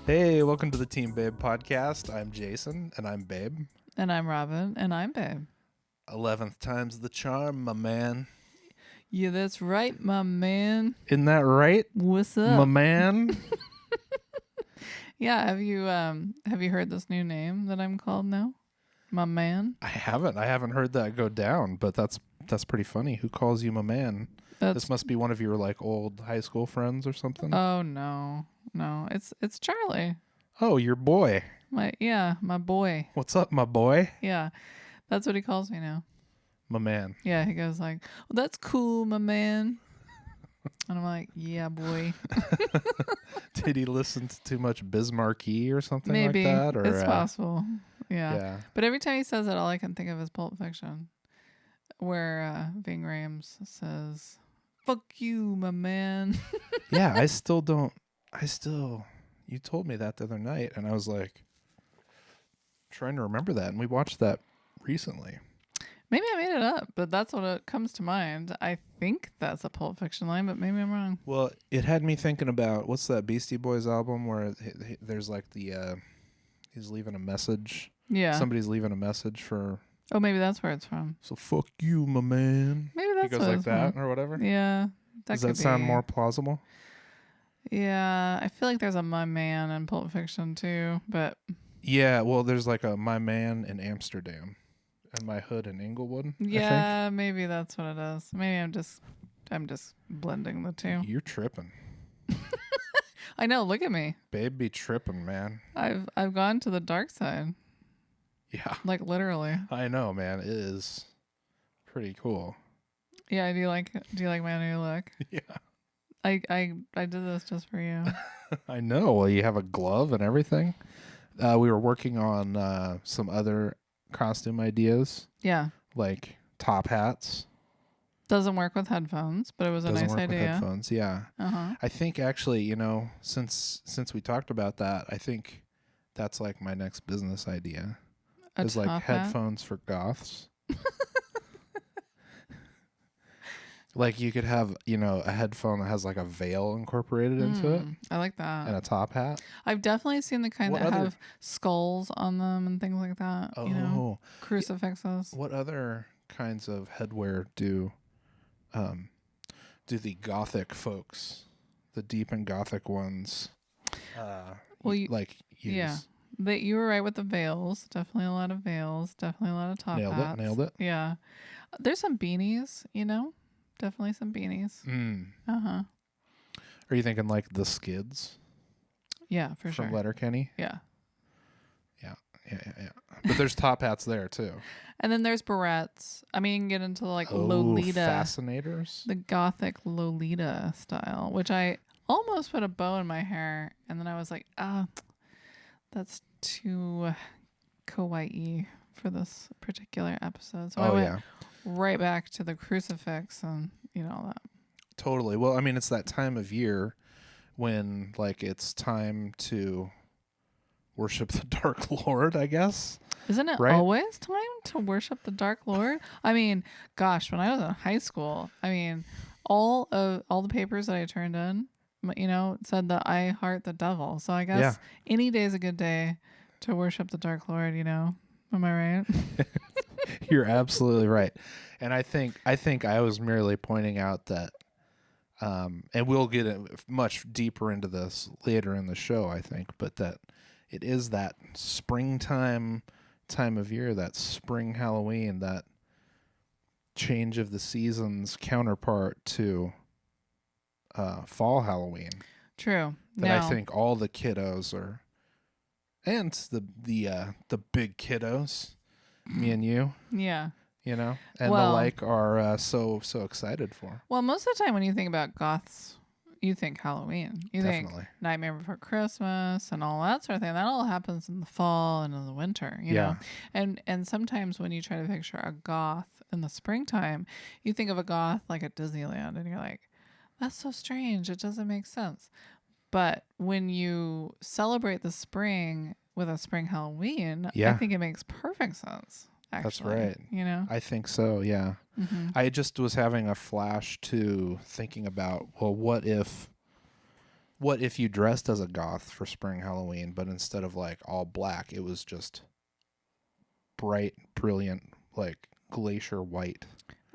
Hey, welcome to the Team Babe podcast. I'm Jason, and I'm Babe. And I'm Robin, and I'm Babe. 11th time's the charm, my man. Yeah, that's right, my man. Isn't that right, What's my up? man? Yeah, have you heard this new name that I'm called now? My man. I haven't heard that go down, but that's pretty funny. Who calls you my man? This must be one of your like old high school friends or something. Oh no. It's Charlie. Oh, your boy. My boy. What's up, my boy? Yeah. That's what he calls me now. My man. Yeah, he goes like, "Well, that's cool, my man." And I'm like, "Yeah, boy." Did he listen to too much Bismarcky or something Maybe. like that? Or, It's possible. Yeah. Yeah. But every time he says it, all I can think of is Pulp Fiction, where Ving Rhames says, "Fuck you, my man." Yeah, you told me that the other night, and I was like trying to remember that, and we watched that recently. Maybe I made it up, but that's what it comes to mind. I think that's a Pulp Fiction line, but maybe I'm wrong. Well, it had me thinking about, what's that Beastie Boys album where there's like he's leaving a message. Yeah. Somebody's leaving a message for... Oh, maybe that's where it's from. So fuck you, my man. Maybe that's He goes what like it's that from. or whatever. Yeah. Does that sound more plausible? Yeah, I feel like there's a my man in Pulp Fiction too, but... Yeah, well, there's like a my man in Amsterdam and my hood in Inglewood. Yeah, maybe that's what it is. Maybe I'm just blending the two. You're tripping. I know, look at me. Babe be tripping, man. I've gone to the dark side. Yeah. Like literally. I know, man. It is pretty cool. Yeah, do you like my new look? Yeah. I did this just for you. I know. Well, you have a glove and everything. We were working on some other costume ideas, Yeah. like top hats. Doesn't work with headphones, but it was a Doesn't nice work with idea. headphones. Yeah. Uh-huh. I think actually, since we talked about that, I think that's like my next business idea. Is like top hat? headphones for goths. Like you could have, a headphone that has like a veil incorporated into it I like that. and a top hat. I've definitely seen the kind What that other- have skulls on them and things like that. Oh, Crucifixes. what other kinds of headwear do the gothic folks, the deep and gothic ones, use? Yeah. You were right with the veils. Definitely a lot of veils. Definitely a lot of top hats. Nailed it. Yeah. There's some beanies, Definitely some beanies. Uh-huh. Are you thinking like the Skids? Yeah, for sure. From Letterkenny? Yeah. Yeah. But there's top hats there too. And then there's barrettes. I mean, you can get into like Oh, Lolita. fascinators? The gothic Lolita style, which I almost put a bow in my hair. And then I was like, that's too kawaii for this particular episode. So I went right back to the crucifix and, all that. Totally. Well, I mean, it's that time of year when like it's time to worship the Dark Lord, I guess. Isn't it right? always time to worship the Dark Lord? I mean, gosh, when I was in high school, all the papers that I turned in, said that I heart the devil. So I guess any day is a good day to worship the Dark Lord, Am I right? You're absolutely right. And I think I was merely pointing out that and we'll get much deeper into this later in the show, I think, but that it is that springtime time of year, that spring Halloween, that change of the seasons counterpart to fall Halloween. True. That I think all the kiddos are, and the big kiddos, me and you. Yeah. And the like are so excited for. Well, most of the time when you think about Goths, you think Halloween. You Definitely. think Nightmare Before Christmas and all that sort of thing. That all happens in the fall and in the winter, you know? And sometimes when you try to picture a goth in the springtime, you think of a goth like at Disneyland and you're like, that's so strange. It doesn't make sense. But when you celebrate the spring with a spring Halloween, I think it makes perfect sense. Actually, that's right. I think so, yeah. Mm-hmm. I just was having a flash to thinking about, well, what if what if you dressed as a goth for spring Halloween, but instead of like all black, it was just bright, brilliant, like glacier white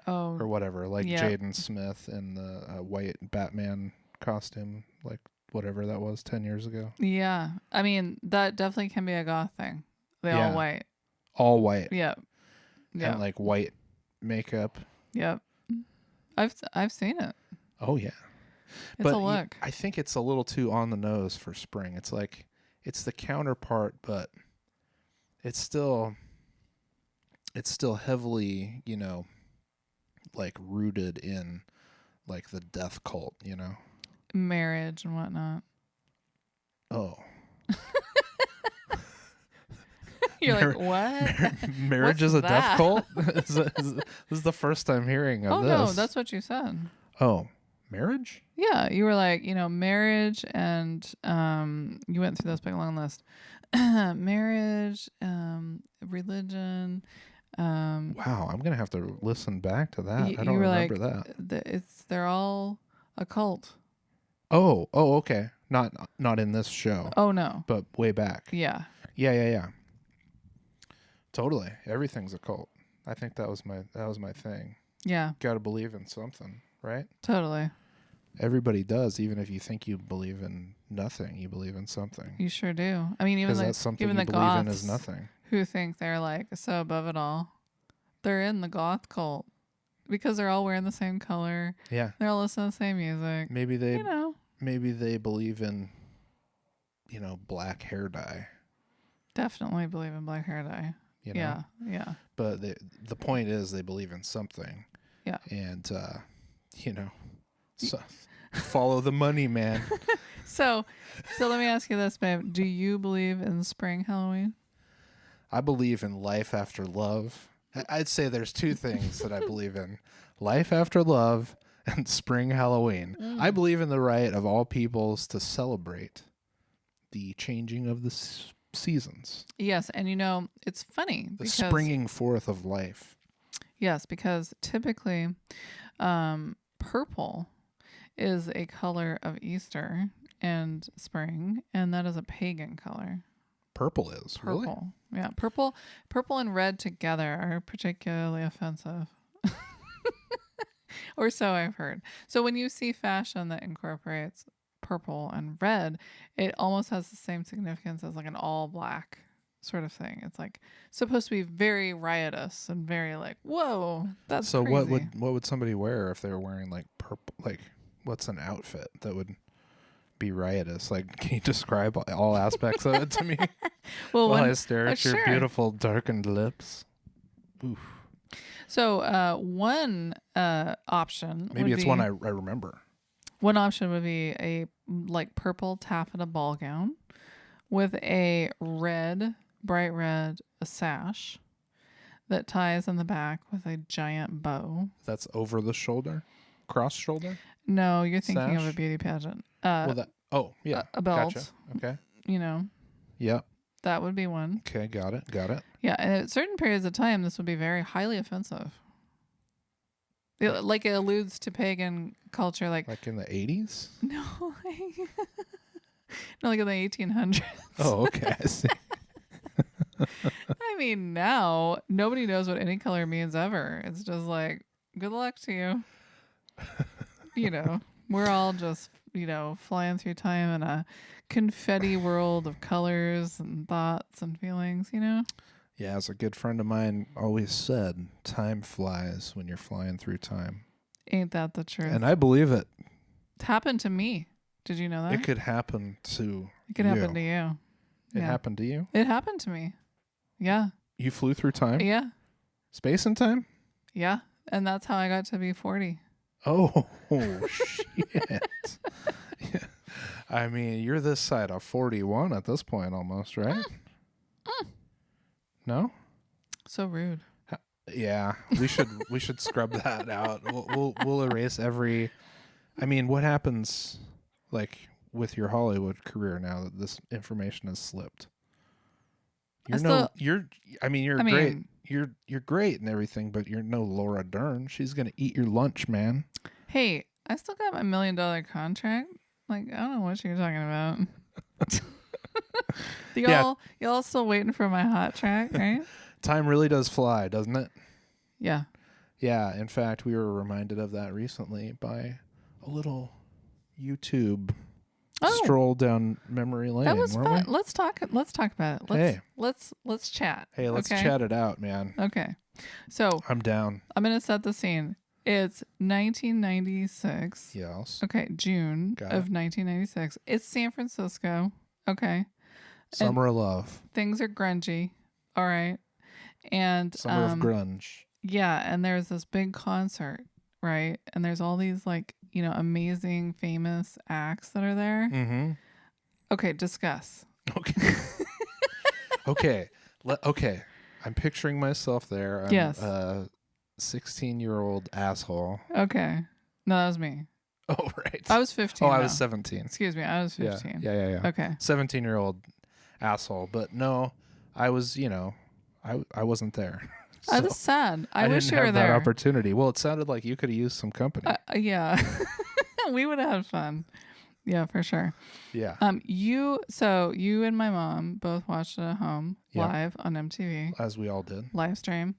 Oh, or whatever, like yeah. Jaden Smith in the white Batman costume, like whatever that was 10 years ago. Yeah. I mean, that definitely can be a goth thing. They all Yeah. white. All white. Yep. And Yep. like white makeup. Yep. I've seen it. Oh yeah. It's a look. I think it's a little too on the nose for spring. It's like it's the counterpart, but it's still heavily, like rooted in like the death cult, Marriage and whatnot. Oh. You're like, what? Marriage is a death cult? This is the first time hearing of this. Oh, no, that's what you said. Oh, marriage? Yeah, you were like, marriage and you went through this big long list. Marriage, religion. Wow, I'm going to have to listen back to that. I don't you were remember like, that. They're all a cult. Oh, okay. Not in this show. Oh, no. But way back. Yeah. Yeah. Totally. Everything's a cult. I think that was my thing. Yeah. Got to believe in something, right? Totally. Everybody does, even if you think you believe in nothing, you believe in something. You sure do. I mean, even that's something even you the believe Goths in is nothing. who think they're like so above it all, they're in the goth cult because they're all wearing the same color. Yeah. They're all listening to the same music. Maybe they believe in, black hair dye. Definitely believe in black hair dye. Yeah. But the point is they believe in something. Yeah. And, so follow the money, man. So let me ask you this, babe. Do you believe in spring Halloween? I believe in life after love. I'd say there's two things that I believe in. Life after love and spring Halloween. I believe in the right of all peoples to celebrate the changing of the seasons. Yes, and it's funny. The springing forth of life. Yes, because typically purple is a color of Easter and spring, and that is a pagan color. Purple is, Purple. really? Yeah, purple and red together are particularly offensive. Or so I've heard. So when you see fashion that incorporates purple and red, it almost has the same significance as like an all black sort of thing. It's like supposed to be very riotous and very like, whoa, that's so crazy. what would somebody wear if they were wearing like purple? Like, what's an outfit that would be riotous? Like, can you describe all aspects of it to me? Well, while I stare at your sure. beautiful darkened lips. Oof. So one option maybe would it's be, one I remember. One option would be a like purple taffeta ball gown with a bright red sash that ties in the back with a giant bow. That's over the shoulder? Cross shoulder? No, you're thinking sash? of a beauty pageant. Yeah. A belt. Gotcha. Okay. Yep. That would be one. Okay, got it. Yeah, and at certain periods of time, this would be very highly offensive. It alludes to pagan culture, like in the 80s? No, no, like in the 1800s. Oh, okay. I see. I mean, now nobody knows what any color means ever. It's just like, good luck to you. We're all just flying through time in a confetti world of colors and thoughts and feelings. Yeah, as a good friend of mine always said, time flies when you're flying through time. Ain't that the truth? And I believe it. It happened to me. Did you know that? It could happen to It could happen to you. It happened to you? It happened to me. Yeah. You flew through time? Yeah. Space and time? Yeah. And that's how I got to be 40. Oh, shit. Yeah. I mean, you're this side of 41 at this point almost, right? No? So rude. Yeah, we should scrub that out. We'll erase every. I mean, what happens like with your Hollywood career now that this information has slipped? You're great. You're great and everything, but you're no Laura Dern. She's gonna eat your lunch, man. Hey, I still got my $1 million contract. Like, I don't know what you're talking about. Yeah. Y'all still waiting for my hot track, right? Time really does fly, doesn't it? Yeah. Yeah. In fact, we were reminded of that recently by a little YouTube stroll down memory lane. That was weren't fun. we? Let's talk about it. Let's chat. Hey, let's okay? chat it out, man. Okay. So I'm down. I'm gonna set the scene. It's 1996. Yes. Okay, June Got of it. 1996. It's San Francisco. Okay. Summer of love. Things are grungy. All right. And Summer of grunge. yeah, and there's this big concert, right? And there's all these like, amazing famous acts that are there. Mm-hmm. Okay, discuss. Okay. Okay. Okay. I'm picturing myself there. I'm Yes. a 16-year-old asshole. Okay. No, that was me. Oh, right. I was 15. Oh, I now. was 17. Excuse me, I was 15. Yeah. Okay. 17-year-old asshole. But no, I was, I wasn't there. So That's sad. I wish didn't you were have there. that opportunity. Well, it sounded like you could have used some company. Yeah. We would have had fun. Yeah, for sure. Yeah. You and my mom both watched it at home live on MTV. As we all did. Live stream.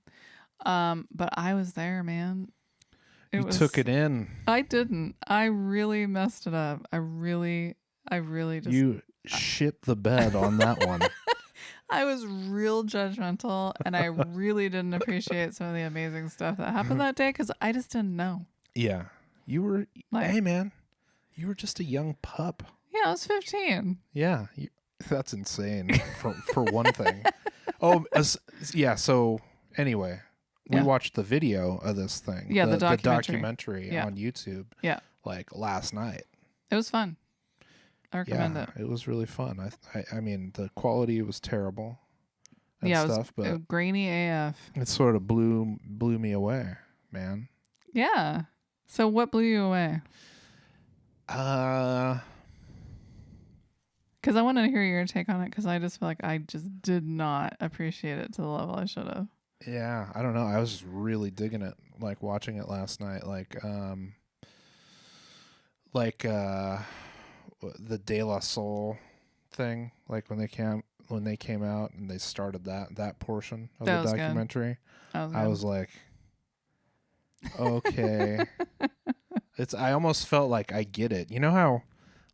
But I was there, man. You took it in. I didn't. I really messed it up. I really just. You shit the bed on that one. I was real judgmental, and I really didn't appreciate some of the amazing stuff that happened that day because I just didn't know. Yeah. You were, Like, hey, man, you were just a young pup. Yeah, I was 15. Yeah. That's insane for one thing. Oh, yeah. So anyway, we watched the video of this thing. Yeah, the documentary on YouTube. Yeah. Like last night. It was fun. I recommend it. It was really fun. I mean, the quality was terrible and Yeah, stuff, it was but grainy AF. it sort of blew me away, man. Yeah. So what blew you away? Uh, Because I want to hear your take on it because I just feel like I just did not appreciate it to the level I should have. yeah, I don't know. I was just really digging it, like watching it last night. The De La Soul thing, like when they came out and they started that portion of That the was good. documentary. I I was like, okay. I almost felt like I get it. You know how,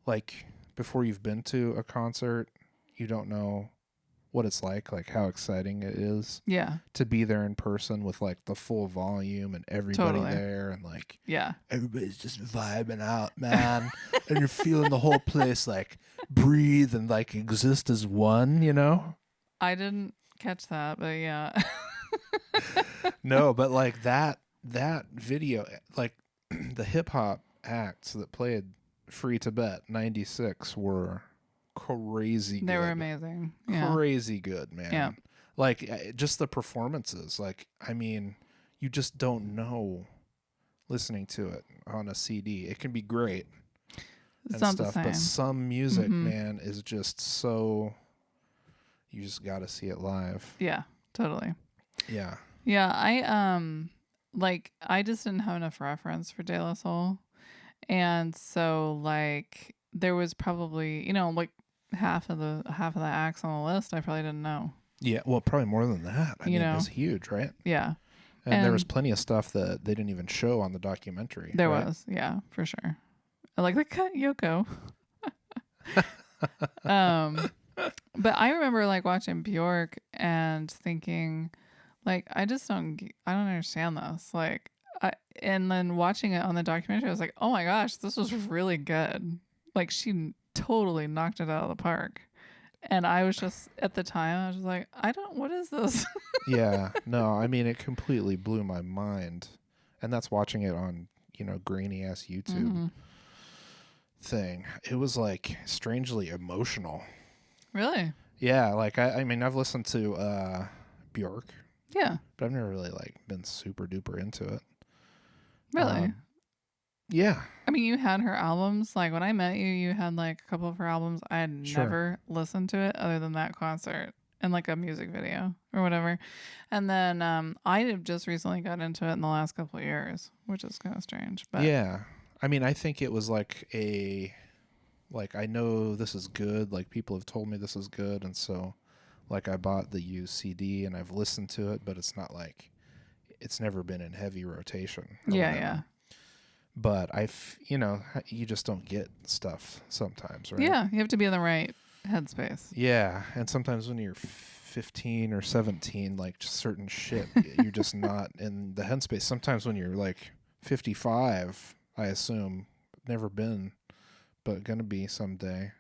like, before you've been to a concert, you don't know what it's like how exciting it is to be there in person with like the full volume and everybody there and like everybody's just vibing out, man. And you're feeling the whole place like breathe and like exist as one, I didn't catch that, but yeah. No, but like that video, like the hip hop acts that played Free Tibet 96 were crazy good. They were amazing. Yeah. Crazy good, man. Yeah. Like just the performances. Like, I mean, you just don't know listening to it on a CD. It can be great It's and not stuff, the same. but some music, man, is just so, you just got to see it live. Yeah, totally. Yeah. Yeah, I just didn't have enough reference for De La Soul. And so like there was probably, like half of the acts on the list I probably didn't know. Yeah, well, probably more than that. I mean, it was huge, right? Yeah. And there was plenty of stuff that they didn't even show on the documentary. There was, yeah, for sure. Like the cut Yoko. But I remember like watching Bjork and thinking, like, I don't understand this. Like, and then watching it on the documentary, I was like, oh my gosh, this was really good. Like, she totally knocked it out of the park. And I was just, at the time, I was just like, what is this? Yeah, no, I mean, it completely blew my mind. And that's watching it on, grainy ass YouTube thing. It was like strangely emotional. Really? Yeah, like, I mean, I've listened to Bjork. Yeah. But I've never really like been super duper into it. Really? Yeah. I mean, you had her albums. Like when I met you, you had like a couple of her albums. I had never listened to it other than that concert and like a music video or whatever. And then I have just recently got into it in the last couple of years, which is kind of strange. But yeah, I mean, I think it was like like I know this is good, like people have told me this is good, and so like I bought the used CD and I've listened to it, but it's not like it's never been in heavy rotation or Yeah, whatever. yeah. But you just don't get stuff sometimes, right? Yeah, you have to be in the right headspace. Yeah, and sometimes when you're 15 or 17, like just certain shit, you're just not in the headspace. Sometimes when you're like 55, I assume, never been, but gonna be someday,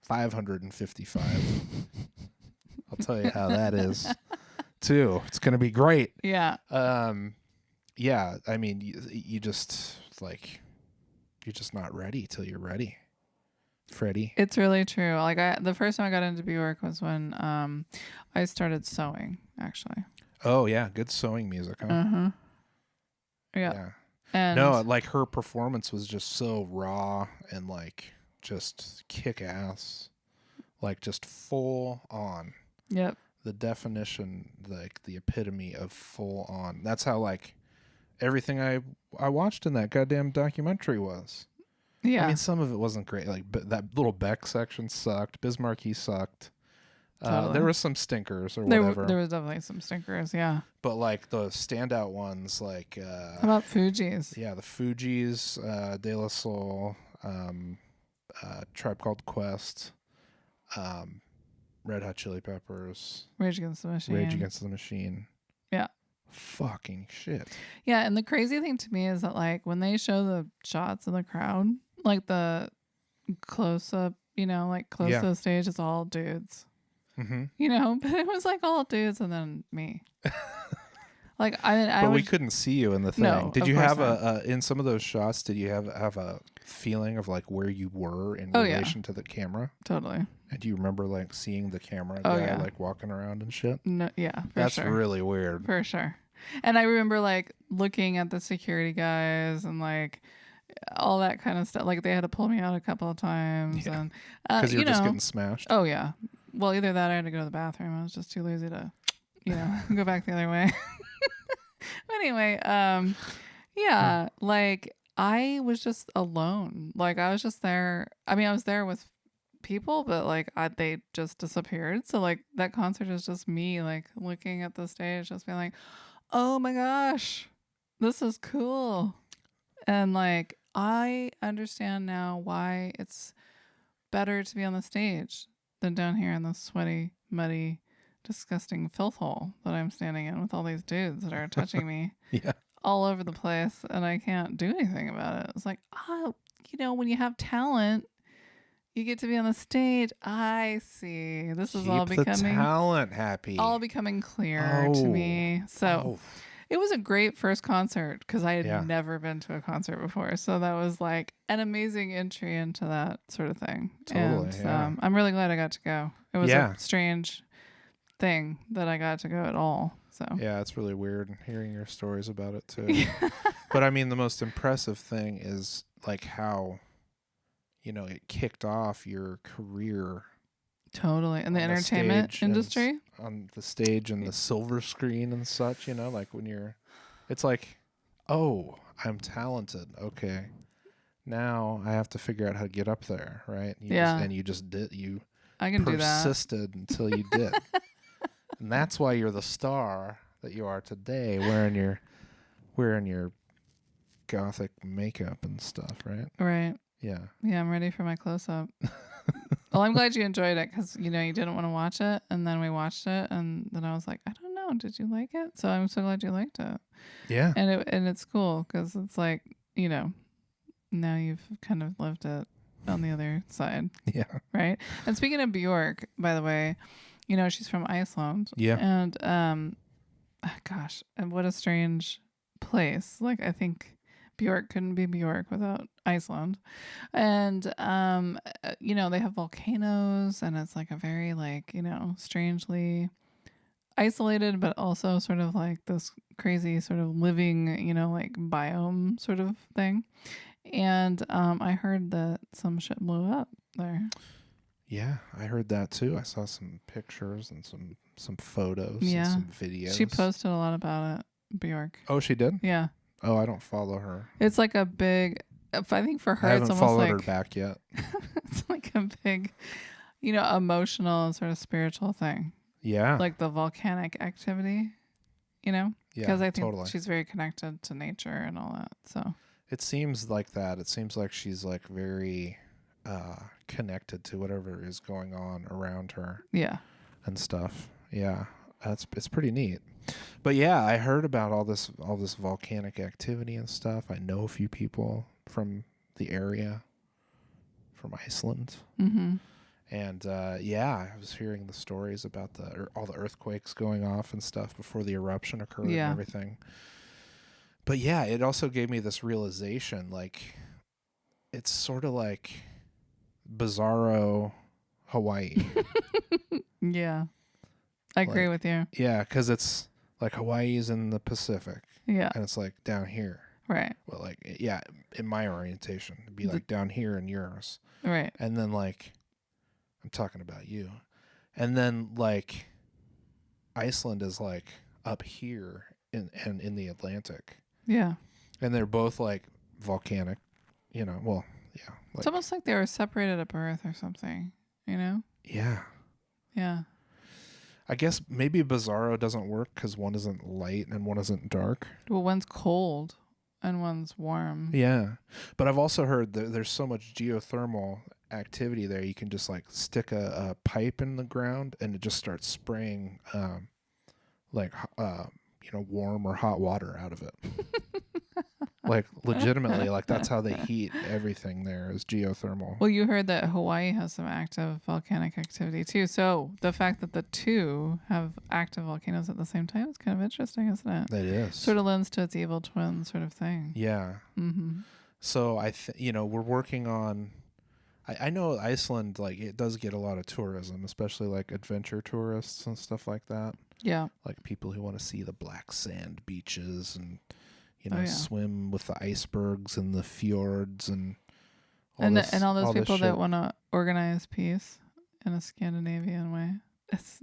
555. I'll tell you how that is, too. It's gonna be great. Yeah. Yeah. I mean, you just like you're just not ready till you're ready, Freddie. It's really true. Like the first time I got into Bjork was when I started sewing, actually. Oh yeah, good sewing music, huh? Uh-huh. Yeah. And no, like her performance was just so raw and like just kick ass, like just full on. Yep. The definition, like the epitome of full on. That's how like everything I watched in that goddamn documentary was. Yeah. I mean, some of it wasn't great. Like that little Beck section sucked. Bismarcky sucked. Totally. There was some stinkers or there whatever. was definitely some stinkers, yeah. But like the standout ones, like how about Fugees? Yeah, the Fugees, De La Soul, Tribe Called Quest, Red Hot Chili Peppers, Rage Against the Machine. Rage Against the Machine. Yeah. Fucking shit. Yeah, and the crazy thing to me is that like when they show the shots of the crowd, like the close up, like close to the stage, it's all dudes. Mm-hmm. But it was like all dudes and then me. Like but we couldn't see you in the thing. No, did you have not. In some of those shots? Did you have a feeling of like where you were in relation to the camera? Totally. And do you remember like seeing the camera guy like walking around and shit? No, yeah, that's really weird. For sure. And I remember like looking at the security guys and like all that kind of stuff. Like they had to pull me out a couple of times, and because you were just getting smashed. Oh yeah. Well, either that or I had to go to the bathroom. I was just too lazy to, go back the other way. Anyway, yeah, like I was just alone. Like I was just there. I mean, I was there with people, but like they just disappeared. So like that concert is just me, like looking at the stage, just being like, oh my gosh, this is cool. And like I understand now why it's better to be on the stage than down here in the sweaty, muddy, disgusting filth hole that I'm standing in with all these dudes that are touching me all over the place, and I can't do anything about it. It's like, when you have talent, you get to be on the stage. I see. This is all becoming the talent happy. All becoming clear to me. So it was a great first concert because I had never been to a concert before. So that was like an amazing entry into that sort of thing. Totally. And I'm really glad I got to go. It was a strange thing that I got to go at all. So yeah, it's really weird hearing your stories about it too. But I mean, the most impressive thing is like how, it kicked off your career. Totally. In the entertainment industry? On the stage and the silver screen and such, like when it's like, oh, I'm talented. Okay. Now I have to figure out how to get up there, right? You just did. I can do that. Persisted until you did. And that's why you're the star that you are today, wearing your gothic makeup and stuff, right? Right. Yeah. Yeah, I'm ready for my close-up. Well, I'm glad you enjoyed it because, you didn't want to watch it. And then we watched it. And then I was like, I don't know. Did you like it? So I'm so glad you liked it. Yeah. And it's cool because it's like, now you've kind of lived it on the other side. Yeah. Right. And speaking of Bjork, by the way, she's from Iceland. Yeah. And, gosh, and what a strange place. Like, I think Bjork couldn't be Bjork without Iceland. And, they have volcanoes and it's like a very like, strangely isolated, but also sort of like this crazy sort of living, like biome sort of thing. And I heard that some shit blew up there. Yeah, I heard that too. I saw some pictures and some photos and some videos. She posted a lot about it, Bjork. Oh, she did? Yeah. Oh, I don't follow her. It's like a big, I think for her, I haven't it's almost followed like, her back yet. It's like a big, emotional and sort of spiritual thing, Yeah. like the volcanic activity, because I think totally. she's very connected to nature and all that. So It seems like that. It seems like she's like very connected to whatever is going on around her. yeah. And stuff. Yeah. It's pretty neat. But yeah, I heard about all this volcanic activity and stuff. I know a few people from the area, from Iceland. Mm-hmm. And I was hearing the stories about all the earthquakes going off and stuff before the eruption occurred and everything. But yeah, it also gave me this realization, like, it's sort of like bizarro Hawaii. Yeah. I agree with you. Yeah, because it's like Hawaii's in the Pacific. Yeah. And it's like down here. Right. Well, like, yeah, in my orientation, it'd be like down here in yours. Right. And then, like, I'm talking about you. And then, like, Iceland is like up here in the Atlantic. Yeah. And they're both like volcanic, well, yeah. Like, It's almost like they were separated at birth or something, Yeah. Yeah. I guess maybe bizarro doesn't work because one isn't light and one isn't dark. Well, one's cold and one's warm. Yeah. But I've also heard that there's so much geothermal activity there. You can just like stick a pipe in the ground and it just starts spraying warm or hot water out of it. Like legitimately, like that's how they heat everything there is geothermal. Well, you heard that Hawaii has some active volcanic activity too. So the fact that the two have active volcanoes at the same time is kind of interesting, isn't it? It is. Sort of lends to its evil twin sort of thing. Yeah. Mm-hmm. So we're working on. I know Iceland, like, it does get a lot of tourism, especially like adventure tourists and stuff like that. Yeah. Like people who want to see the black sand beaches and yeah. swim with the icebergs and the fjords and all those people that shit. want to organize peace in a Scandinavian way. That's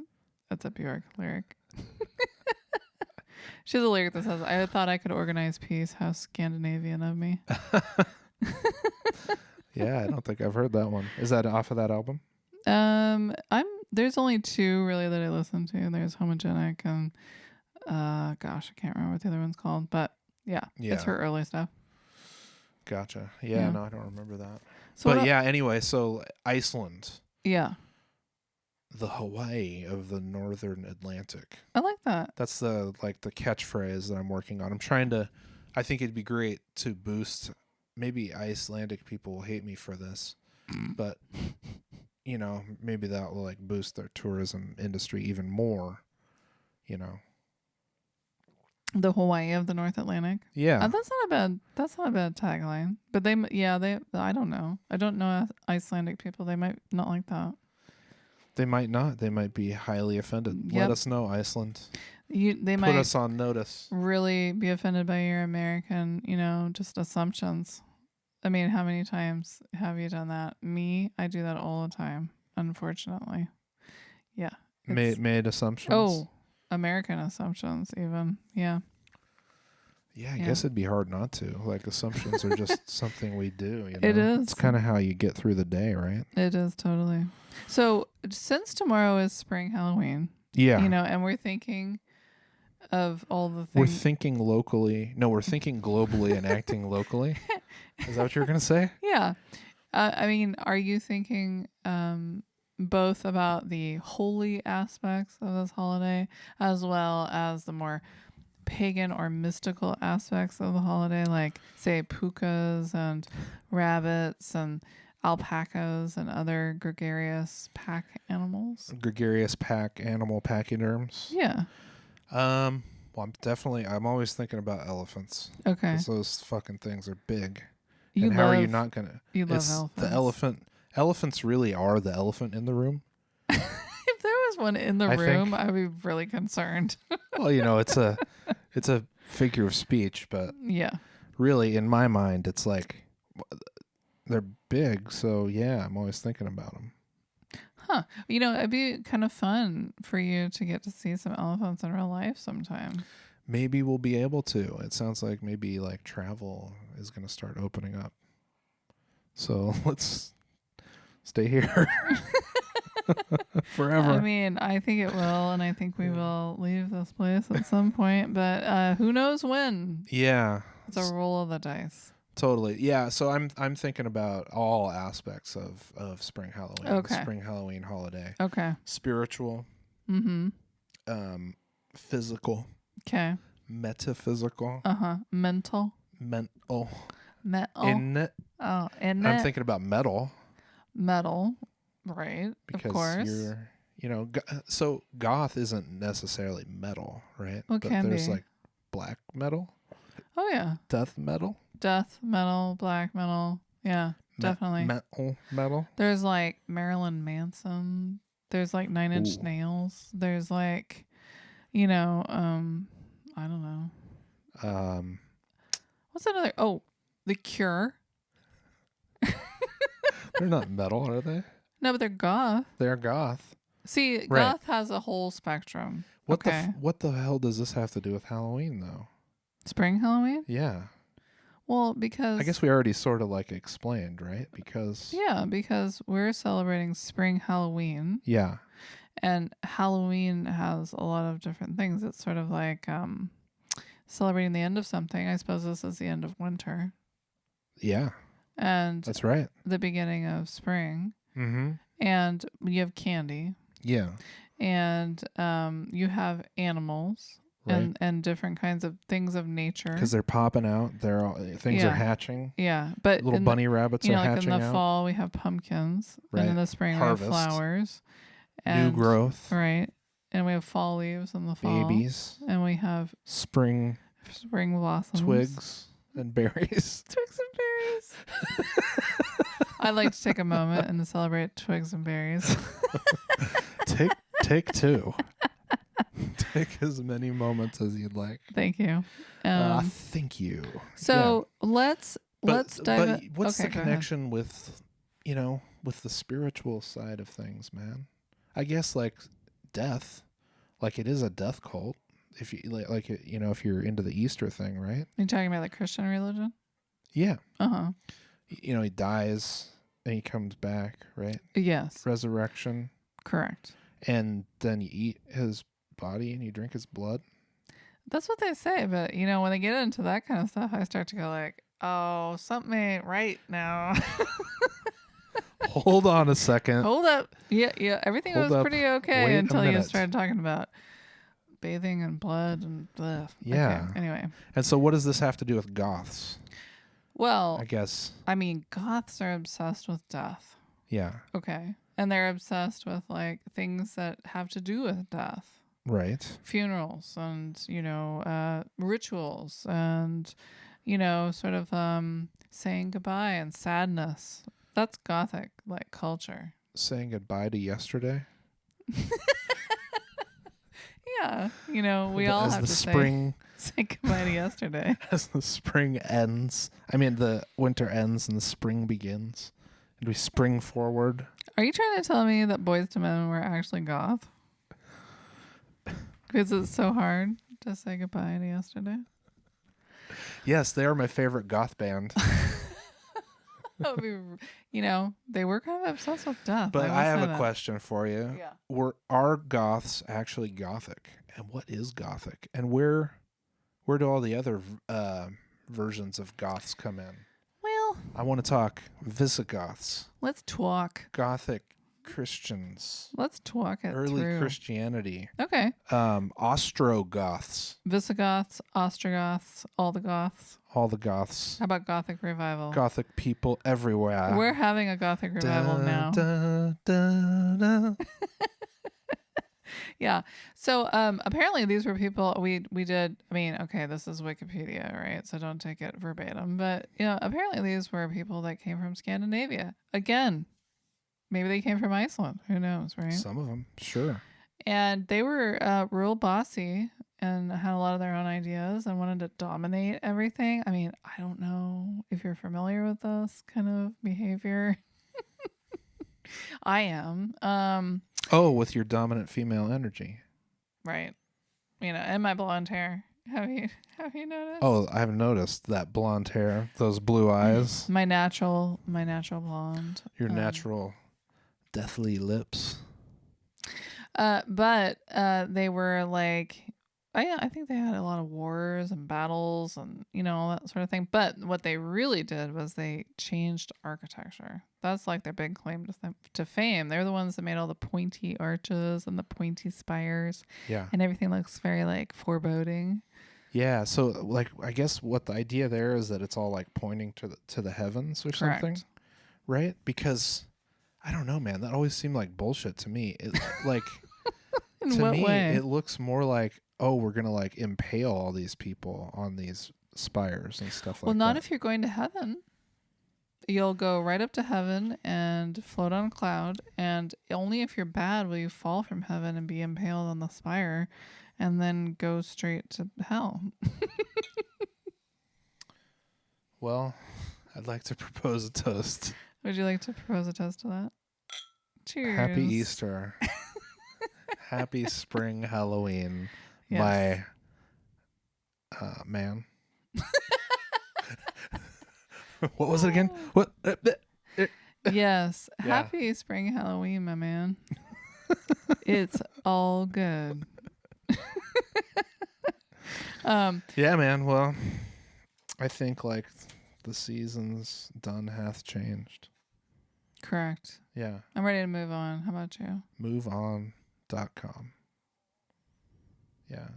a Bjork lyric. She has a lyric that says, "I thought I could organize peace. How Scandinavian of me." Yeah, I don't think I've heard that one. Is that off of that album? There's only two really that I listen to. There's Homogenic and I can't remember what the other one's called, but yeah. It's her early stuff. Gotcha. Yeah, no, I don't remember that. So but anyway, so Iceland. Yeah. The Hawaii of the Northern Atlantic. I like that. That's the catchphrase that I'm working on. I think it'd be great to boost. Maybe Icelandic people will hate me for this, but maybe that will like boost their tourism industry even more. The Hawaii of the North Atlantic. Yeah, that's not a bad tagline. But they I don't know. I don't know Icelandic people. They might not like that. They might not. They might be highly offended. Yep. Let us know, Iceland. They Put us on notice. Really be offended by your American, just assumptions. I mean, how many times have you done that? Me, I do that all the time, unfortunately. Yeah. Made assumptions. Oh, American assumptions even. Yeah. Yeah, I guess it'd be hard not to. Like, assumptions are just something we do, It is. It's kind of how you get through the day, right? It is, totally. So, since tomorrow is spring Halloween, yeah, and we're thinking of all the things. We're thinking locally. No, we're thinking globally and acting locally. Is that what you're going to say? Yeah. I mean, are you thinking both about the holy aspects of this holiday as well as the more pagan or mystical aspects of the holiday, like, say, pukas and rabbits and alpacas and other gregarious pack animals? Gregarious pack animal pachyderms. Yeah. Well, I'm always thinking about elephants. Okay. Because those fucking things are big. You and how are you not gonna? You love elephants. The elephant. Elephants really are the elephant in the room. If there was one in the room, I'd be really concerned. Well, it's a figure of speech, but yeah, really, in my mind, it's like they're big. So yeah, I'm always thinking about them. Huh. It'd be kind of fun for you to get to see some elephants in real life sometime. Maybe we'll be able to. It sounds like maybe like travel is going to start opening up. So let's stay here forever. I mean, I think it will, and I think we will leave this place at some point, but who knows when? Yeah. It's a roll of the dice. Totally. Yeah. So I'm thinking about all aspects of spring Halloween. Okay. The spring Halloween holiday. Okay. Spiritual. Mm-hmm. Physical. Okay. Metaphysical. Mental. Mental. Metal. In it. Oh, in I'm it. thinking about metal. Metal. Right. Because of course. you're, so goth isn't necessarily metal, right? What but can there's be? like black metal, Oh yeah. death metal, Death metal, black metal. Yeah, definitely. metal. There's like Marilyn Manson. There's like Nine Inch Ooh. Nails. There's like, I don't know. What's another? Oh, The Cure. They're not metal, are they? No, but they're goth. They're goth. See, Right. goth has a whole spectrum. What the hell does this have to do with Halloween, though? Spring Halloween? Yeah. Well, because I guess we already sort of like explained, right? Because we're celebrating spring Halloween. Yeah. And Halloween has a lot of different things. It's sort of like celebrating the end of something. I suppose this is the end of winter. Yeah. And that's right. The beginning of spring. Mm-hmm. And you have candy. Yeah. And you have animals. Right. And different kinds of things of nature. Because they're popping out. Things are hatching. Yeah. But little bunny rabbits are hatching out. In the fall, we have pumpkins. Right. And in the spring, Harvest. we have flowers. New growth. Right. And we have fall leaves in the fall. Babies. And we have spring blossoms. Twigs and berries. Twigs and berries. I'd like to take a moment and celebrate twigs and berries. Take two. Take as many moments as you'd like. Thank you. Thank you. So let's dive in. What's the connection with the spiritual side of things, man? I guess like death, like it is a death cult. If you if you're into the Easter thing, right? You're talking about the Christian religion? Yeah. Uh-huh. He dies and he comes back, right? Yes. Resurrection. Correct. And then you eat his body and you drink his blood. That's what they say, but when they get into that kind of stuff, I start to go like, oh, something ain't right now. Hold on a second. Hold up. Yeah. Everything was pretty okay until you started talking about bathing in blood and blah. Yeah. Okay. Anyway. And so what does this have to do with goths? Well, I guess. I mean, goths are obsessed with death. Yeah. Okay. And they're obsessed with like things that have to do with death. Right. Funerals and, rituals and, sort of saying goodbye and sadness. That's gothic like culture. Saying goodbye to yesterday. Yeah. We all have to say goodbye to yesterday. As the spring ends. I mean, the winter ends and the spring begins. And we spring forward. Are you trying to tell me that Boyz II Men were actually goth? Because it's so hard to say goodbye to yesterday. Yes, they are my favorite goth band. They were kind of obsessed with death. But I have a question for you. Yeah. Are goths actually gothic? And what is gothic? And where do all the other versions of goths come in? Well, I want to talk Visigoths. Let's talk. Gothic Christians. Let's talk it Early through. Christianity. Okay. Ostrogoths. Visigoths, Ostrogoths, all the Goths. All the Goths. How about Gothic revival? Gothic people everywhere. We're having a Gothic revival now. Yeah. So apparently these were people we did. I mean, okay, this is Wikipedia, right? So don't take it verbatim. But apparently these were people that came from Scandinavia. Again, maybe they came from Iceland. Who knows, right? Some of them, sure. And they were real bossy and had a lot of their own ideas and wanted to dominate everything. I mean, I don't know if you're familiar with this kind of behavior. I am. With your dominant female energy. Right. And my blonde hair. Have you noticed? Oh, I've noticed that blonde hair, those blue eyes. My natural blonde. Your natural deathly lips. But they were like, I think they had a lot of wars and battles and, all that sort of thing. But what they really did was they changed architecture. That's like their big claim to fame. They're the ones that made all the pointy arches and the pointy spires. Yeah. And everything looks very like foreboding. Yeah. So like, I guess what the idea there is that it's all like pointing to the heavens or something, right? Because I don't know, man. That always seemed like bullshit to me. It like In to what me, way? it looks more like, oh, we're gonna like impale all these people on these spires and stuff like that. Well, not if you're going to heaven. You'll go right up to heaven and float on a cloud, and only if you're bad will you fall from heaven and be impaled on the spire and then go straight to hell. Well, I'd like to propose a toast. Would you like to propose a toast to that? Cheers. Happy Easter. Happy spring Halloween. Yes. My man. What was it again? What? Yes. Yeah. Happy spring Halloween, my man. It's all good. Yeah, man. Well, I think like the season's done hath changed. Correct. Yeah. I'm ready to move on. How about you? MoveOn.com. Yeah.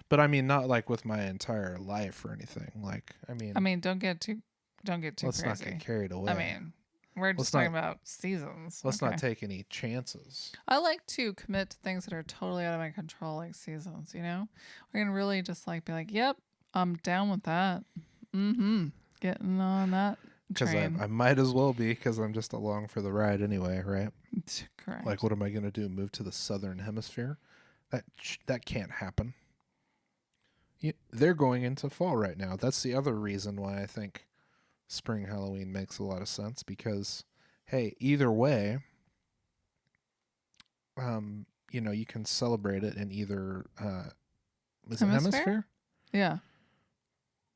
But I mean, not like with my entire life or anything. Like, I mean, don't get too let's crazy. not get carried away. I mean, we're just talking about seasons. Let's not take any chances. I like to commit to things that are totally out of my control, like seasons, We're going to really just like be like, yep, I'm down with that. Getting on that Because train. I might as well be, because I'm just along for the ride anyway, right? Correct. Like, what am I going to do? Move to the southern hemisphere? That can't happen. They're going into fall right now. That's the other reason why I think spring Halloween makes a lot of sense, because, hey, either way, you can celebrate it in either is it hemisphere? Yeah.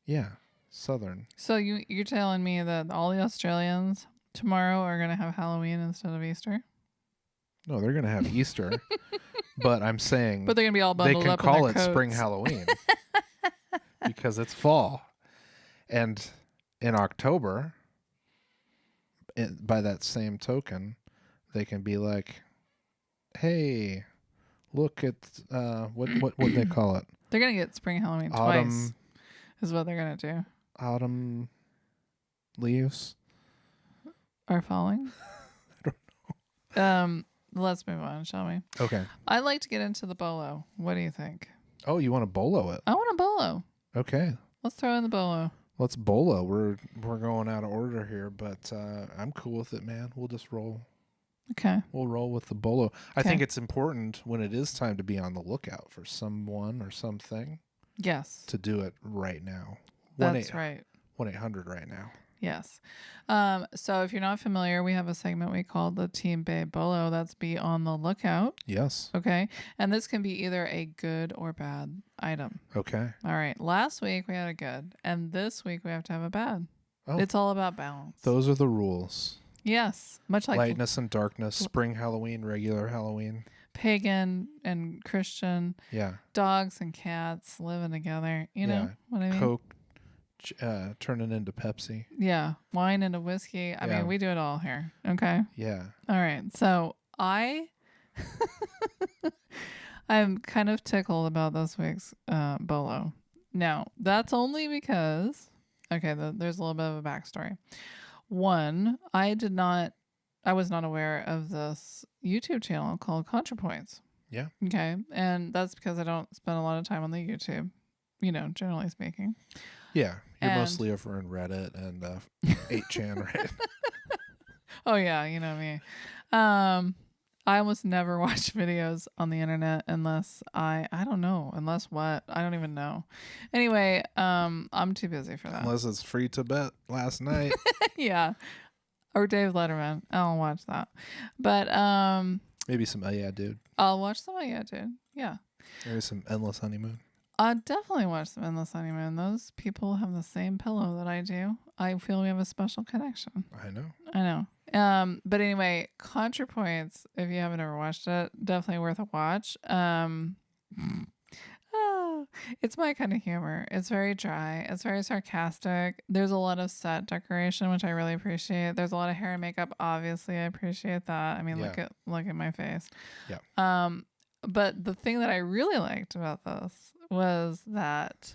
Yeah, southern. So you're telling me that all the Australians tomorrow are going to have Halloween instead of Easter? No, they're going to have Easter, but I'm saying But they're going to be all they bundled can up call in it their spring coats. Halloween because it's fall. And in October, by that same token, they can be like, hey, look at what they call it? They're going to get spring Halloween twice is what they're going to do. Autumn leaves Are falling? I don't know. Let's move on, shall we? Okay. I'd like to get into the BOLO. What do you think? Oh, you want to BOLO it? I want a BOLO. Okay. Let's throw in the BOLO. Let's BOLO. We're going out of order here, but I'm cool with it, man. We'll just roll. Okay. We'll roll with the BOLO. I think it's important when it is time to be on the lookout for someone or something. Yes. To do it right now. That's right. 1-800 right now. Yes. So if you're not familiar, we have a segment we call the Team Bay BOLO. That's be on the lookout. Yes. Okay. And this can be either a good or bad item. Okay. All right. Last week we had a good, and this week we have to have a bad. Oh, it's all about balance. Those are the rules. Yes. Much like lightness and darkness, spring Halloween, regular Halloween. Pagan and Christian. Yeah. Dogs and cats living together. You know what I mean? Coke turning into Pepsi. Yeah. Wine into whiskey. I mean, we do it all here. Okay. Yeah. All right. So I'm kind of tickled about this week's BOLO. Now, that's only because, there's a little bit of a backstory. One, I was not aware of this YouTube channel called Contrapoints. Yeah. Okay. And that's because I don't spend a lot of time on the YouTube, generally speaking. Yeah. You're mostly over in Reddit and 8chan, right? Oh, yeah. You know me. I almost never watch videos on the internet unless I don't know. Unless what? I don't even know. Anyway, I'm too busy for that. Unless it's free Tibet last night. Yeah. Or Dave Letterman. I'll watch that. But maybe some Yeah Dude. I'll watch some Yeah Dude. Yeah. Maybe some Endless Honeymoon. I'll definitely watch some Endless Honeymoon. Those people have the same pillow that I do. I feel we have a special connection. I know. But anyway, Contrapoints, if you haven't ever watched it, definitely worth a watch. It's my kind of humor. It's very dry. It's very sarcastic. There's a lot of set decoration, which I really appreciate. There's a lot of hair and makeup. Obviously, I appreciate that. I mean, Yeah. look at my face. Yeah. But the thing that I really liked about this was that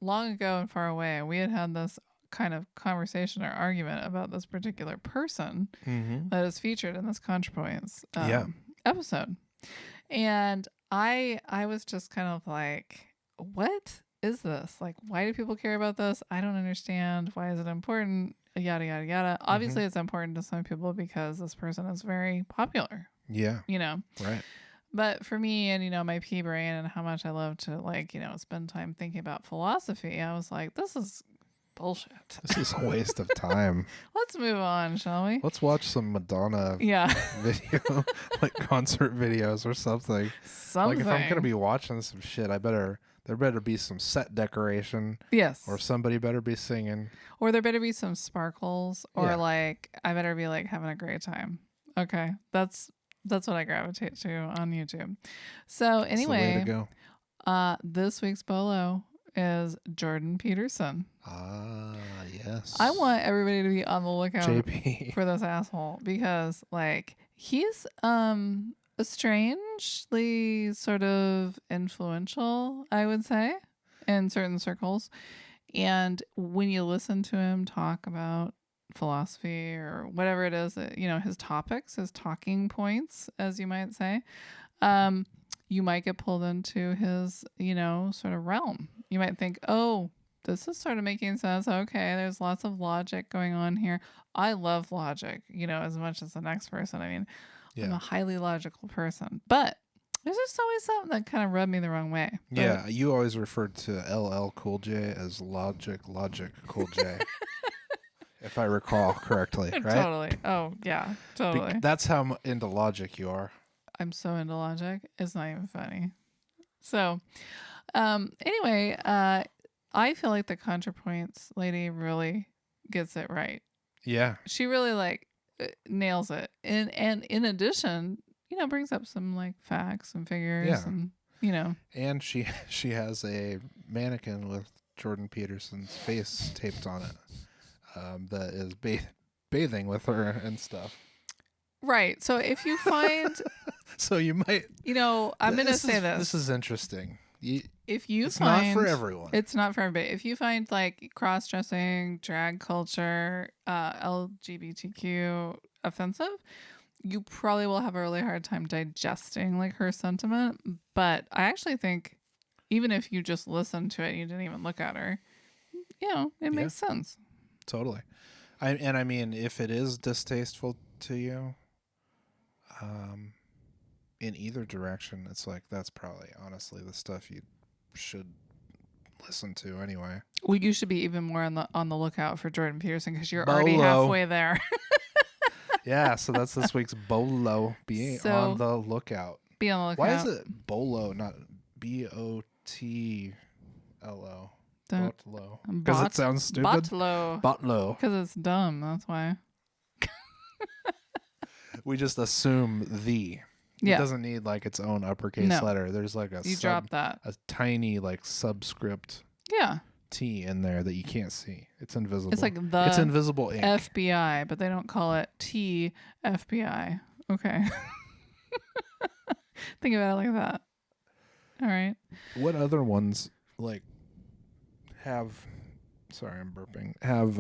long ago and far away, we had this kind of conversation or argument about this particular person that is featured in this Contrapoints episode. And I was just kind of like, what is this? Like, why do people care about this? I don't understand. Why is it important? Yada, yada, yada. Obviously, it's important to some people because this person is very popular. Yeah. You know? Right. But for me and, my pea brain and how much I love to, spend time thinking about philosophy, I was like, this is bullshit. This is a waste of time. Let's move on, shall we? Let's watch some Madonna video, like concert videos or something. Like if I'm going to be watching some shit, there better be some set decoration. Yes. Or somebody better be singing. Or there better be some sparkles. Or I better be like having a great time. Okay. That's what I gravitate to on YouTube. So anyway, that's the way to go. This week's BOLO is Jordan Peterson. Ah, yes. I want everybody to be on the lookout JP. for this asshole because he's strangely sort of influential, I would say, in certain circles. And when you listen to him talk about philosophy or whatever it is that, his topics, his talking points, as you might say, you might get pulled into his, sort of realm. You might think, oh, this is sort of making sense. Okay, there's lots of logic going on here. I love logic, as much as the next person. I mean, I'm a highly logical person, but there's just always something that kind of rubbed me the wrong way. Yeah, you always referred to LL Cool J as Logic Cool J. If I recall correctly, right? Totally. Oh, yeah, totally. That's how into logic you are. I'm so into logic. It's not even funny. So, anyway, I feel like the Contrapoints lady really gets it right. Yeah. She really nails it. And in addition, brings up some facts and figures and, And she has a mannequin with Jordan Peterson's face taped on it. That is bathing with her and stuff. Right. So if you find... so you might... I'm going to say this. This is interesting. It's not for everyone. It's not for everybody. If you find cross-dressing, drag culture, LGBTQ offensive, you probably will have a really hard time digesting her sentiment. But I actually think even if you just listen to it and you didn't even look at her, it makes sense. Totally. I mean, if it is distasteful to you, in either direction, it's that's probably honestly the stuff you should listen to anyway. Well, you should be even more on the lookout for Jordan Peterson because you're already halfway there. Yeah, so that's this week's BOLO. Be on the lookout. Be on the lookout. Why is it BOLO, not BOTLO? Botlo. Because it sounds stupid. Botlo. Because it's dumb. That's why. We just assume the. It doesn't need its own uppercase letter. There's drop that. A tiny subscript. Yeah. T in there that you can't see. It's invisible. It's it's invisible ink. FBI, but they don't call it TFBI. Okay. Think about it like that. All right. What other ones have? Sorry, I'm burping. Have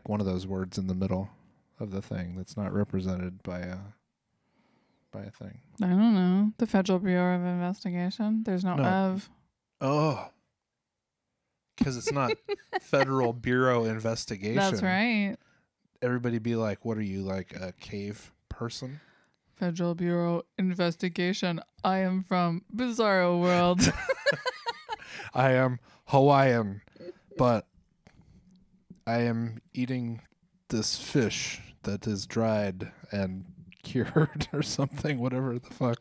one of those words in the middle of the thing that's not represented by a thing. I don't know. The Federal Bureau of Investigation. There's no of. Oh. Because it's not Federal Bureau Investigation. That's right. Everybody be like, what are you, a cave person? Federal Bureau Investigation. I am from Bizarro World. I am Hawaiian, but I am eating this fish that is dried and cured or something, whatever the fuck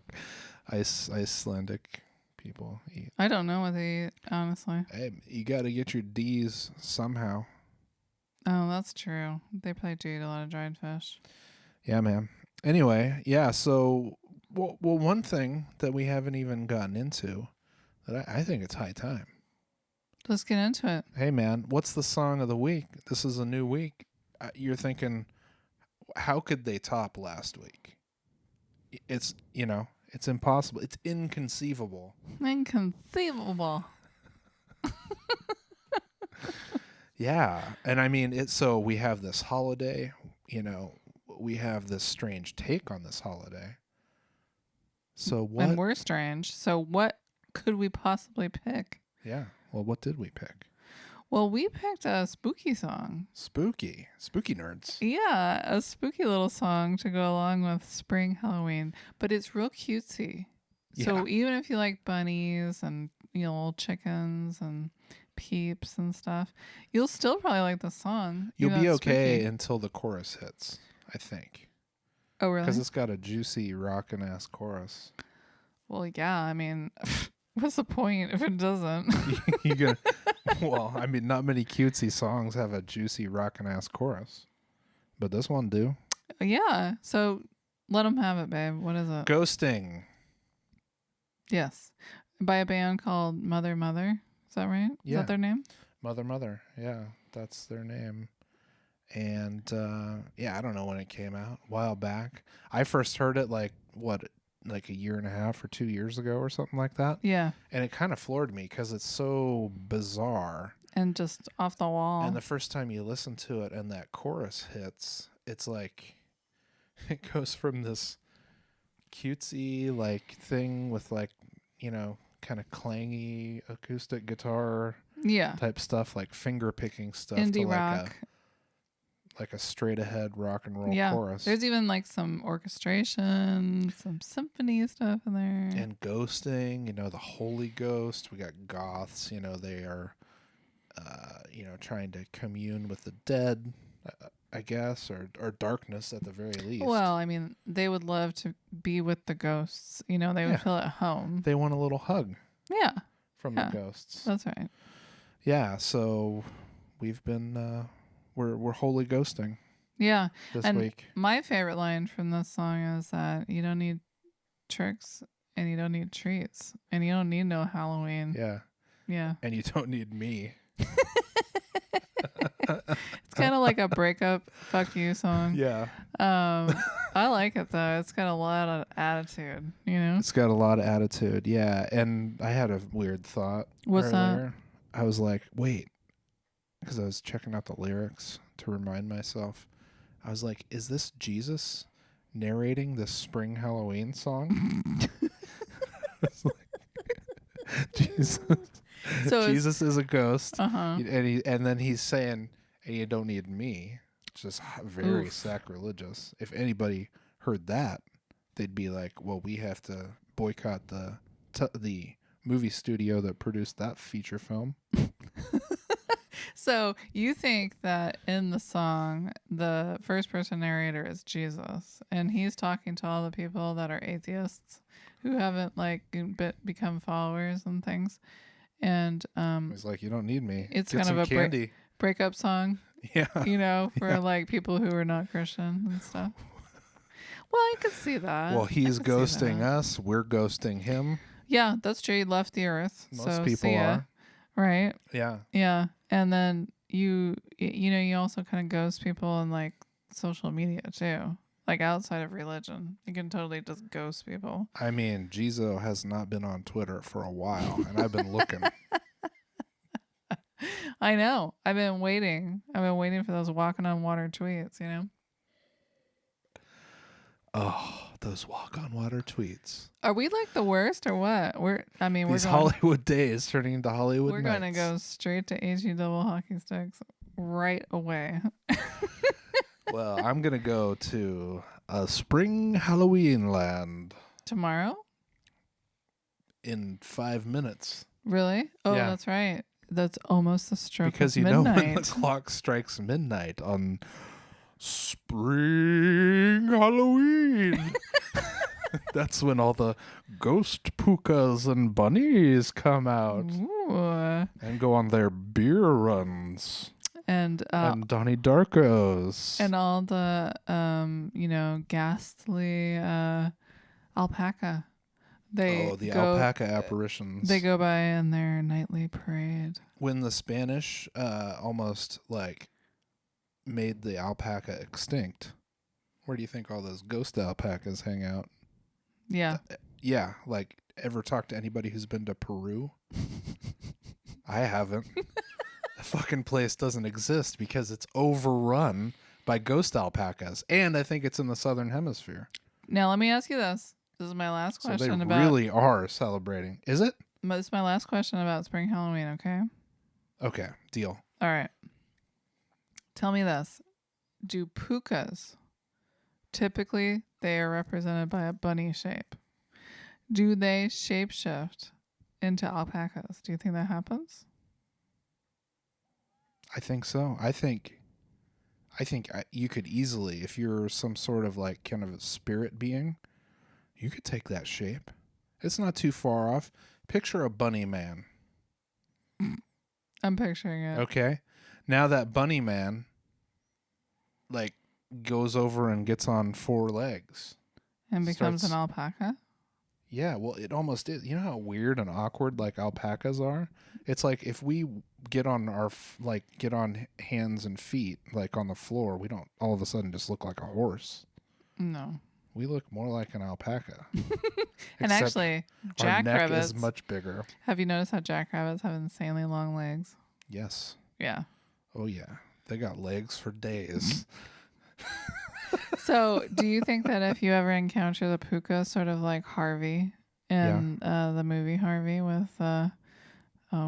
Icelandic people eat. I don't know what they eat, honestly. Hey, you got to get your D's somehow. Oh, that's true. They probably do eat a lot of dried fish. Yeah, man. Anyway, yeah. So, well, one thing that we haven't even gotten into that I think it's high time. Let's get into it. Hey, man, what's the song of the week? This is a new week. You're thinking, how could they top last week? It's, it's impossible. It's inconceivable. Inconceivable. Yeah. And I mean, so we have this holiday, we have this strange take on this holiday. So what? And we're strange. So what could we possibly pick? Yeah. Well, what did we pick? Well, we picked a spooky song. Spooky nerds. Yeah, a spooky little song to go along with spring Halloween, but it's real cutesy. So even if you like bunnies and little chickens and peeps and stuff, you'll still probably like the song. You'll be okay until the chorus hits, I think. Oh, really? Because it's got a juicy rockin' ass chorus. Well, yeah. I mean, what's the point if it doesn't? Well, I mean, not many cutesy songs have a juicy rockin' ass chorus, but this one do. Yeah. So let them have it, babe. What is it? Ghosting. Yes. By a band called Mother Mother. Is that right? Yeah. Is that their name? Mother. Yeah, that's their name. And I don't know when it came out. A while back. I first heard it like a year and a half or 2 years ago or something like that. Yeah. And it kind of floored me because it's so bizarre. And just off the wall. And the first time you listen to it and that chorus hits, it's like it goes from this cutesy like thing with like, kind of clangy acoustic guitar type stuff, like finger picking stuff, indie to rock. like a straight ahead rock and roll chorus. There's even like some orchestration, some symphony stuff in there. And ghosting, the Holy Ghost. We got Goths, they are trying to commune with the dead, I guess, or darkness at the very least. Well, I mean, they would love to be with the ghosts. They would feel at home. They want a little hug. Yeah. From the ghosts. That's right. Yeah, so we've been we're holy ghosting. Yeah. This week. My favorite line from this song is that you don't need tricks and you don't need treats and you don't need no Halloween. Yeah. Yeah. And you don't need me. It's kind of like a breakup fuck you song. Yeah. I like it though. It's got a lot of attitude, It's got a lot of attitude. Yeah. And I had a weird thought. What's earlier. That? I was like, wait, because I was checking out the lyrics to remind myself. I was like, is this Jesus narrating this spring Halloween song? Jesus. So Jesus is a ghost, and then he's saying, "And you don't need me." It's just very sacrilegious. If anybody heard that, they'd be like, "Well, we have to boycott the movie studio that produced that feature film." So you think that in the song, the first person narrator is Jesus, and he's talking to all the people that are atheists who haven't become followers and things. And he's like, you don't need me. It's Get kind of a breakup song. Yeah. For people who are not Christian and stuff. Well, I could see that. Well, he's ghosting us. We're ghosting him. Yeah, that's true. He left the earth. Most people are. Right? Yeah. Yeah. And then you also kind of ghost people in social media too. Outside of religion, you can totally just ghost people. I mean, Jesus has not been on Twitter for a while, and I've been looking. I know. I've been waiting for those walking on water tweets, Oh, those walk on water tweets. Are we the worst or what? These Hollywood days turning into Hollywood We're nights. going to go straight to HE double hockey sticks right away. Well, I'm going to go to a spring Halloween land. Tomorrow? In 5 minutes. Really? Oh, yeah. That's right. That's almost the stroke because of midnight. Because when the clock strikes midnight on spring Halloween, that's when all the ghost pukas and bunnies come out. Ooh. And go on their beer runs. and Donnie Darko's. and all the ghastly alpaca. The alpaca apparitions. They go by in their nightly parade. When the Spanish almost like made the alpaca extinct, where do you think all those ghost alpacas hang out? Yeah. Yeah, like ever talk to anybody who's been to Peru? I haven't. The fucking place doesn't exist because it's overrun by ghost alpacas, and I think it's in the southern hemisphere. Now let me ask you this. This is my last question. So they really are celebrating. Is it? This is my last question about spring Halloween, okay? Okay, deal. All right. Tell me this. Do pukas, typically they are represented by a bunny shape. Do they shapeshift into alpacas? Do you think that happens? I think so. I think you could easily, if you're some sort of like kind of a spirit being, you could take that shape. It's not too far off. Picture a bunny man. I'm picturing it. Okay. Now that bunny man like goes over and gets on 4 legs. And becomes an alpaca? Yeah, well, it almost is. You know how weird and awkward like alpacas are? It's like if we get on hands and feet like on the floor, we don't all of a sudden just look like a horse. No. We look more like an alpaca. And actually, our neck jackrabbits is much bigger. Have you noticed how jackrabbits have insanely long legs? Yes. Yeah. Oh yeah. They got legs for days. So, do you think that if you ever encounter the puka, sort of like Harvey in the movie Harvey with, oh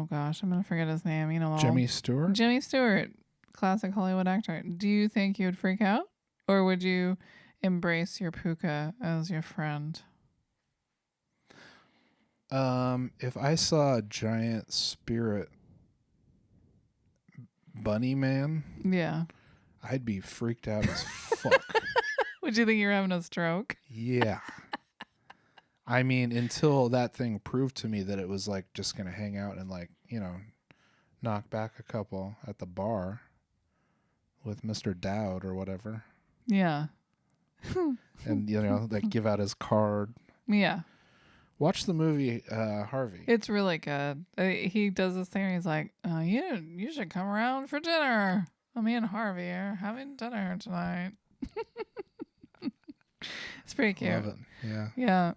gosh, I'm going to forget his name. You know, Jimmy Stewart? Jimmy Stewart, classic Hollywood actor. Do you think you would freak out? Or would you embrace your puka as your friend? If I saw a giant spirit bunny man, yeah, I'd be freaked out as fuck. Would you think you're having a stroke? Yeah. I mean, until that thing proved to me that it was like just gonna hang out and like, you know, knock back a couple at the bar with Mr. Dowd or whatever. Yeah. And you know, like give out his card. Yeah. Watch the movie Harvey. It's really good. He does this thing where he's like, you should come around for dinner. Me and Harvey are having dinner tonight. It's pretty cute. Love it. Yeah.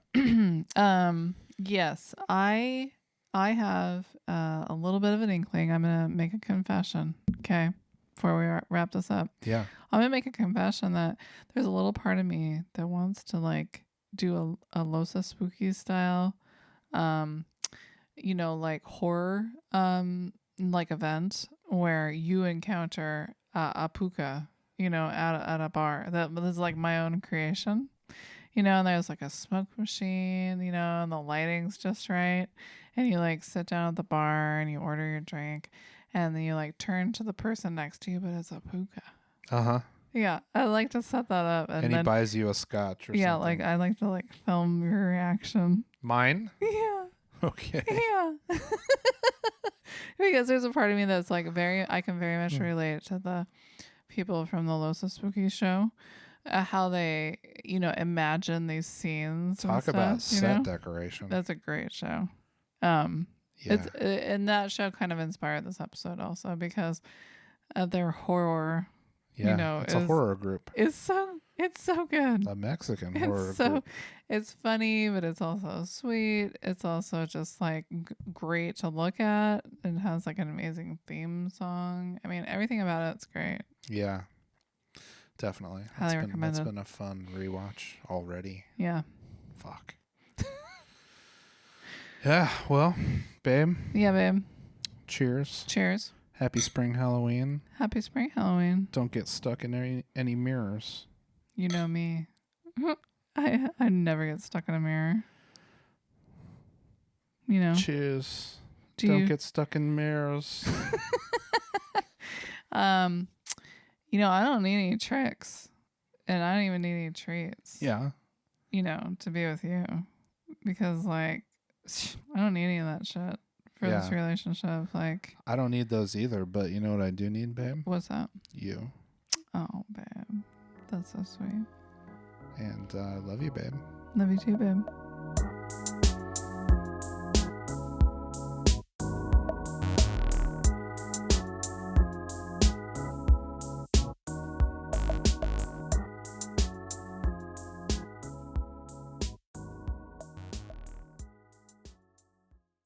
Yeah. Yes, I have a little bit of an inkling. I'm going to make a confession, okay, before we wrap this up. Yeah. I'm going to make a confession that there's a little part of me that wants to like do a Losa Spooky style, like horror, like event where you encounter a puka, at a bar. This is like my own creation, and there's like a smoke machine, and the lighting's just right. And you like sit down at the bar and you order your drink and then you like turn to the person next to you, but it's a puka. Uh-huh. Yeah, I like to set that up. And then he buys you a scotch or something. Yeah, like I like to like film your reaction. Mine? Yeah. Okay. Yeah. Because there's a part of me that's like I can very much relate to the people from the Losa Spooky show, how they, imagine these scenes. Talk about set decoration. That's a great show. Yeah. And that show kind of inspired this episode also because of their horror. Yeah, it's a horror group. It's so good. A Mexican horror group. It's funny, but it's also sweet. It's also just like great to look at. It has like an amazing theme song. I mean, everything about it's great. Yeah, definitely. Highly recommended. It's been a fun rewatch already. Yeah. Fuck. Yeah, well, babe. Yeah, babe. Cheers. Cheers. Happy spring Halloween. Happy spring Halloween. Don't get stuck in any mirrors. You know me. I never get stuck in a mirror. Cheers. Don't get stuck in mirrors. I don't need any tricks. And I don't even need any treats. Yeah. To be with you. Because like I don't need any of that shit for this relationship. Like, I don't need those either, but you know what I do need, babe? What's that? You. Oh, babe. That's so sweet. And I love you, babe. Love you too, babe.